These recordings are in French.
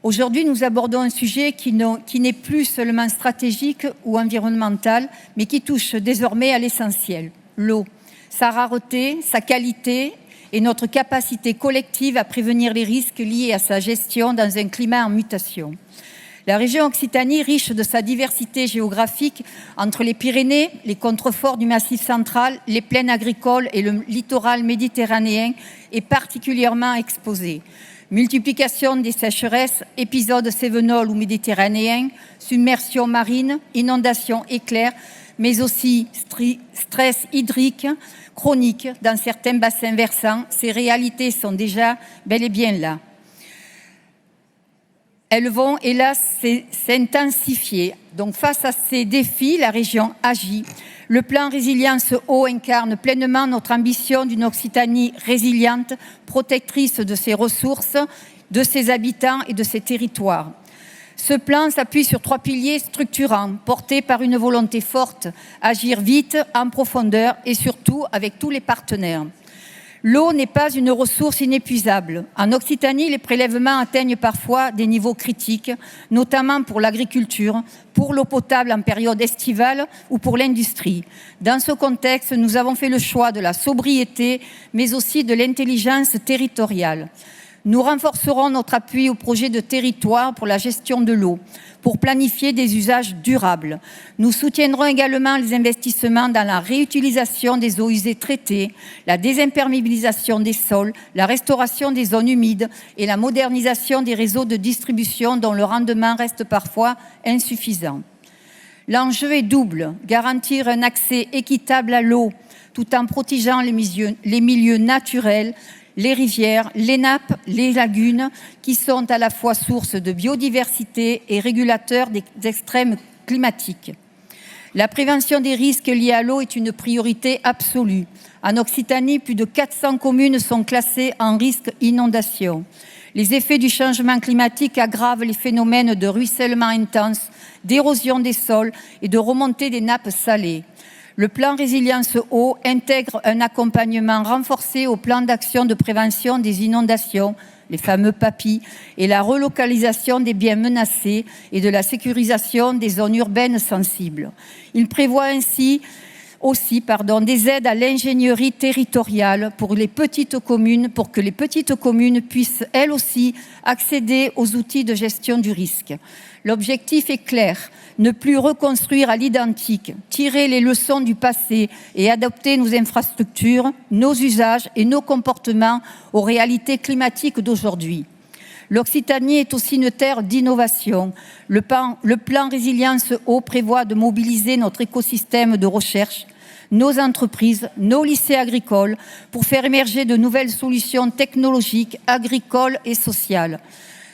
Aujourd'hui, nous abordons un sujet qui n'est plus seulement stratégique ou environnemental, mais qui touche désormais à l'essentiel, l'eau, sa rareté, sa qualité et notre capacité collective à prévenir les risques liés à sa gestion dans un climat en mutation. La région Occitanie, riche de sa diversité géographique entre les Pyrénées, les contreforts du Massif central, les plaines agricoles et le littoral méditerranéen, est particulièrement exposée. Multiplication des sécheresses, épisodes cévenols ou méditerranéens, submersion marine, inondations éclairs, mais aussi stress hydrique chronique dans certains bassins versants. Ces réalités sont déjà bel et bien là. Elles vont, hélas, s'intensifier. Donc, face à ces défis, la région agit. Le plan Résilience Eau incarne pleinement notre ambition d'une Occitanie résiliente, protectrice de ses ressources, de ses habitants et de ses territoires. Ce plan s'appuie sur 3 piliers structurants, portés par une volonté forte, agir vite, en profondeur et surtout avec tous les partenaires. L'eau n'est pas une ressource inépuisable. En Occitanie, les prélèvements atteignent parfois des niveaux critiques, notamment pour l'agriculture, pour l'eau potable en période estivale ou pour l'industrie. Dans ce contexte, nous avons fait le choix de la sobriété, mais aussi de l'intelligence territoriale. Nous renforcerons notre appui au projet de territoire pour la gestion de l'eau, pour planifier des usages durables. Nous soutiendrons également les investissements dans la réutilisation des eaux usées traitées, la désimperméabilisation des sols, la restauration des zones humides et la modernisation des réseaux de distribution dont le rendement reste parfois insuffisant. L'enjeu est double, garantir un accès équitable à l'eau tout en protégeant les milieux naturels, les rivières, les nappes, les lagunes, qui sont à la fois source de biodiversité et régulateurs des extrêmes climatiques. La prévention des risques liés à l'eau est une priorité absolue. En Occitanie, plus de 400 communes sont classées en risque inondation. Les effets du changement climatique aggravent les phénomènes de ruissellement intense, d'érosion des sols et de remontée des nappes salées. Le plan Résilience Eau intègre un accompagnement renforcé au plan d'action de prévention des inondations, les fameux PAPI, et la relocalisation des biens menacés et de la sécurisation des zones urbaines sensibles. Il prévoit ainsi aussi des aides à l'ingénierie territoriale pour que les petites communes puissent elles aussi accéder aux outils de gestion du risque. L'objectif est clair, ne plus reconstruire à l'identique, tirer les leçons du passé et adapter nos infrastructures, nos usages et nos comportements aux réalités climatiques d'aujourd'hui. L'Occitanie est aussi une terre d'innovation. Le plan Résilience Eau prévoit de mobiliser notre écosystème de recherche, nos entreprises, nos lycées agricoles pour faire émerger de nouvelles solutions technologiques, agricoles et sociales.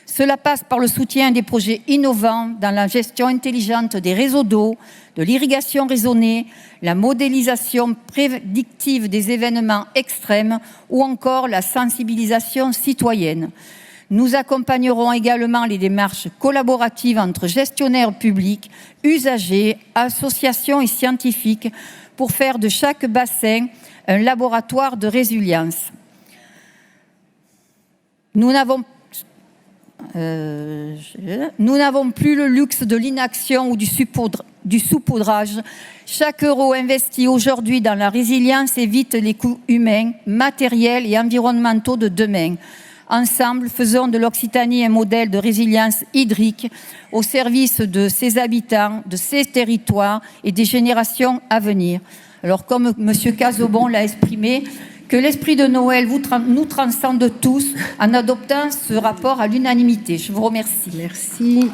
Cela passe par le soutien des projets innovants dans la gestion intelligente des réseaux d'eau, de l'irrigation raisonnée, la modélisation prédictive des événements extrêmes ou encore la sensibilisation citoyenne. Nous accompagnerons également les démarches collaboratives entre gestionnaires publics, usagers, associations et scientifiques pour faire de chaque bassin un laboratoire de résilience. Nous n'avons plus le luxe de l'inaction ou du saupoudrage. Chaque euro investi aujourd'hui dans la résilience évite les coûts humains, matériels et environnementaux de demain. Ensemble, faisons de l'Occitanie un modèle de résilience hydrique au service de ses habitants, de ses territoires et des générations à venir. Alors, comme M. Casaubon l'a exprimé, que l'esprit de Noël nous transcende tous en adoptant ce rapport à l'unanimité. Je vous remercie. Merci.